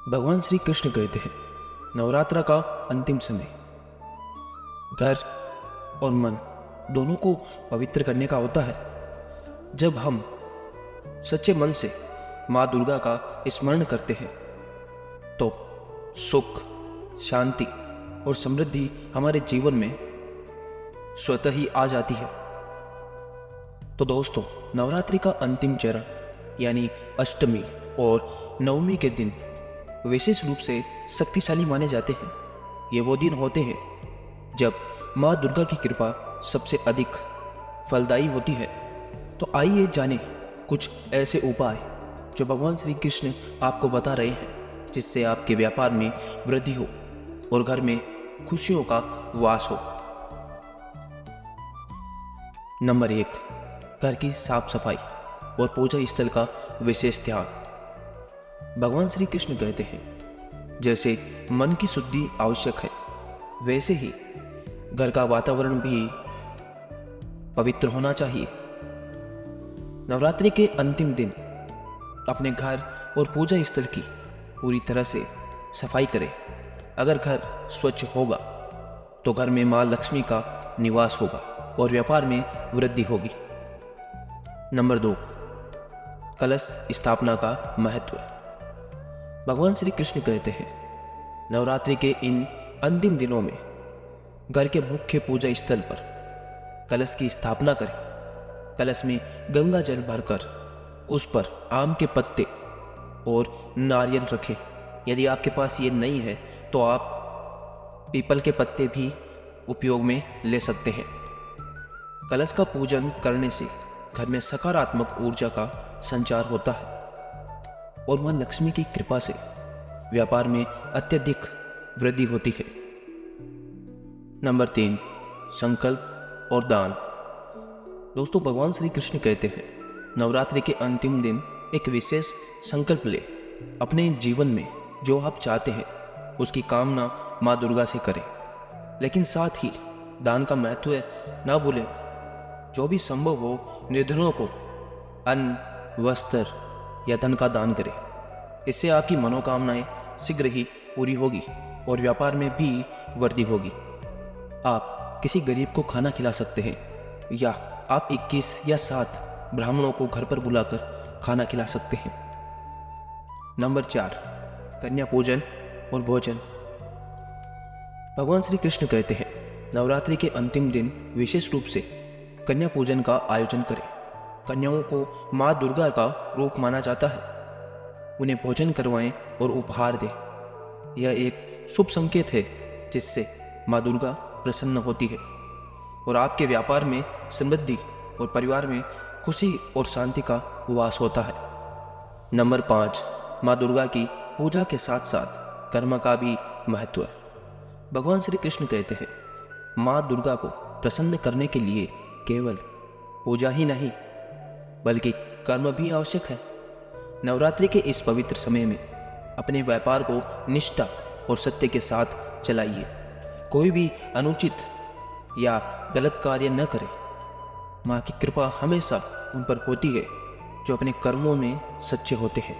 भगवान श्री कृष्ण कहते हैं नवरात्र का अंतिम समय घर और मन दोनों को पवित्र करने का होता है। जब हम सच्चे मन से माँ दुर्गा का स्मरण करते हैं तो सुख, शांति और समृद्धि हमारे जीवन में स्वतः ही आ जाती है। तो दोस्तों, नवरात्रि का अंतिम चरण यानी अष्टमी और नवमी के दिन विशेष रूप से शक्तिशाली माने जाते हैं। ये वो दिन होते हैं जब माँ दुर्गा की कृपा सबसे अधिक फलदायी होती है। तो आइए जानें कुछ ऐसे उपाय जो भगवान श्री कृष्ण आपको बता रहे हैं जिससे आपके व्यापार में वृद्धि हो और घर में खुशियों का वास हो। नंबर 1, घर की साफ सफाई और पूजा स्थल का विशेष ध्यान। भगवान श्री कृष्ण कहते हैं जैसे मन की शुद्धि आवश्यक है वैसे ही घर का वातावरण भी पवित्र होना चाहिए। नवरात्रि के अंतिम दिन अपने घर और पूजा स्थल की पूरी तरह से सफाई करें। अगर घर स्वच्छ होगा तो घर में मां लक्ष्मी का निवास होगा और व्यापार में वृद्धि होगी। नंबर 2, कलश स्थापना का महत्व। भगवान श्री कृष्ण कहते हैं नवरात्रि के इन अंतिम दिनों में घर के मुख्य पूजा स्थल पर कलश की स्थापना करें। कलश में गंगा जल भरकर उस पर आम के पत्ते और नारियल रखें। यदि आपके पास ये नहीं है तो आप पीपल के पत्ते भी उपयोग में ले सकते हैं। कलश का पूजन करने से घर में सकारात्मक ऊर्जा का संचार होता है और मां लक्ष्मी की कृपा से व्यापार में अत्यधिक वृद्धि होती है। नंबर 3, संकल्प और दान। दोस्तों, भगवान श्री कृष्ण कहते हैं नवरात्रि के अंतिम दिन एक विशेष संकल्प ले। अपने जीवन में जो आप चाहते हैं उसकी कामना माँ दुर्गा से करें, लेकिन साथ ही दान का महत्व ना भूलें। जो भी संभव हो निर्धनों को अन्न, वस्त्र या धन का दान करें। इससे आपकी मनोकामनाएं शीघ्र ही पूरी होगी और व्यापार में भी वृद्धि होगी। आप किसी गरीब को खाना खिला सकते हैं या आप 21 या 7 ब्राह्मणों को घर पर बुलाकर खाना खिला सकते हैं। नंबर 4, कन्या पूजन और भोजन। भगवान श्री कृष्ण कहते हैं नवरात्रि के अंतिम दिन विशेष रूप से कन्या पूजन का आयोजन करें। कन्याओं को माँ दुर्गा का रूप माना जाता है। उन्हें भोजन करवाएं और उपहार दें। यह एक शुभ संकेत है जिससे माँ दुर्गा प्रसन्न होती है और आपके व्यापार में समृद्धि और परिवार में खुशी और शांति का वास होता है। नंबर 5, माँ दुर्गा की पूजा के साथ साथ कर्म का भी महत्व है। भगवान श्री कृष्ण कहते हैं माँ दुर्गा को प्रसन्न करने के लिए केवल पूजा ही नहीं बल्कि कर्म भी आवश्यक है। नवरात्रि के इस पवित्र समय में अपने व्यापार को निष्ठा और सत्य के साथ चलाइए। कोई भी अनुचित या गलत कार्य न करें। माँ की कृपा हमेशा उन पर होती है जो अपने कर्मों में सच्चे होते हैं।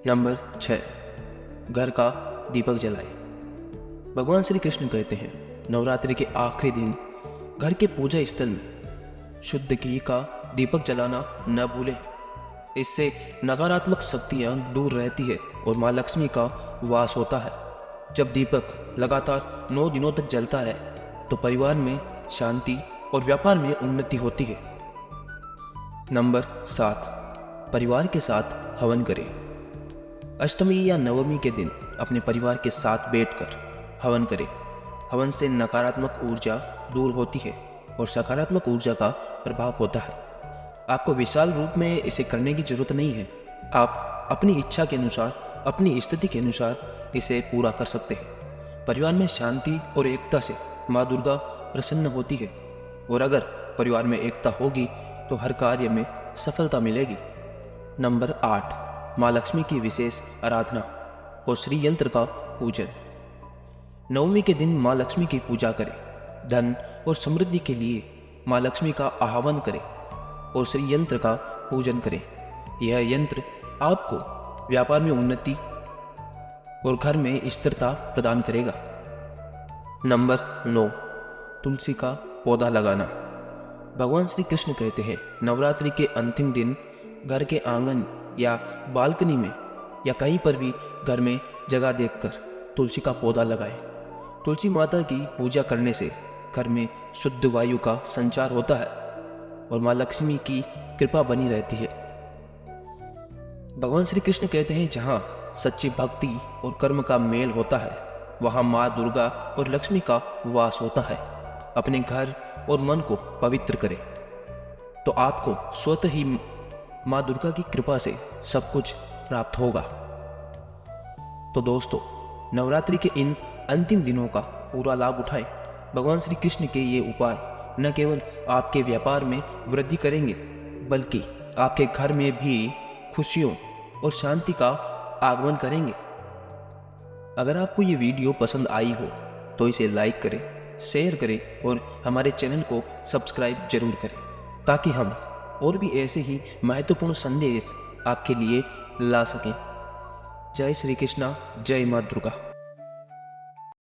नंबर 6, घर का दीपक जलाएं। भगवान श्री कृष्ण कहते हैं नवरात्रि के आखिरी दिन घर के पूजा स्थल में शुद्ध घी का दीपक जलाना न भूलें। इससे नकारात्मक शक्तियां दूर रहती है और माँ लक्ष्मी का वास होता है। जब दीपक लगातार 9 दिनों तक जलता रहे तो परिवार में शांति और व्यापार में उन्नति होती है। नंबर 7, परिवार के साथ हवन करें। अष्टमी या नवमी के दिन अपने परिवार के साथ बैठकर हवन करें। हवन से नकारात्मक ऊर्जा दूर होती है और सकारात्मक ऊर्जा का प्रभाव होता है। आपको विशाल रूप में इसे करने की जरूरत नहीं है। आप अपनी इच्छा के अनुसार, अपनी स्थिति के अनुसार इसे पूरा कर सकते हैं। परिवार में शांति और एकता से माँ दुर्गा प्रसन्न होती है और अगर परिवार में एकता होगी तो हर कार्य में सफलता मिलेगी। नंबर 8, माँ लक्ष्मी की विशेष आराधना और श्री यंत्र का पूजन। नवमी के दिन माँ लक्ष्मी की पूजा करें। धन और समृद्धि के लिए माँ लक्ष्मी का आह्वान करें और श्री यंत्र का पूजन करें। यह यंत्र आपको व्यापार में उन्नति और घर में स्थिरता प्रदान करेगा। नंबर 9, तुलसी का पौधा लगाना। भगवान श्री कृष्ण कहते हैं, नवरात्रि के अंतिम दिन घर के आंगन या बालकनी में या कहीं पर भी घर में जगह देखकर तुलसी का पौधा लगाएं। तुलसी माता की पूजा करने से घर में शुद्ध वायु का संचार होता है और माँ लक्ष्मी की कृपा बनी रहती है। भगवान श्री कृष्ण कहते हैं, जहाँ सच्ची भक्ति और कर्म का मेल होता है वहाँ माँ दुर्गा और लक्ष्मी का वास होता है। अपने घर और मन को पवित्र करें तो आपको स्वतः ही माँ दुर्गा की कृपा से सब कुछ प्राप्त होगा। तो दोस्तों, नवरात्रि के इन अंतिम दिनों का पूरा लाभ उठाएं। भगवान श्री कृष्ण के ये उपाय न केवल आपके व्यापार में वृद्धि करेंगे बल्कि आपके घर में भी खुशियों और शांति का आगमन करेंगे। अगर आपको ये वीडियो पसंद आई हो तो इसे लाइक करें, शेयर करें और हमारे चैनल को सब्सक्राइब जरूर करें ताकि हम और भी ऐसे ही महत्वपूर्ण संदेश आपके लिए ला सकें। जय श्री कृष्णा, जय माँ दुर्गा।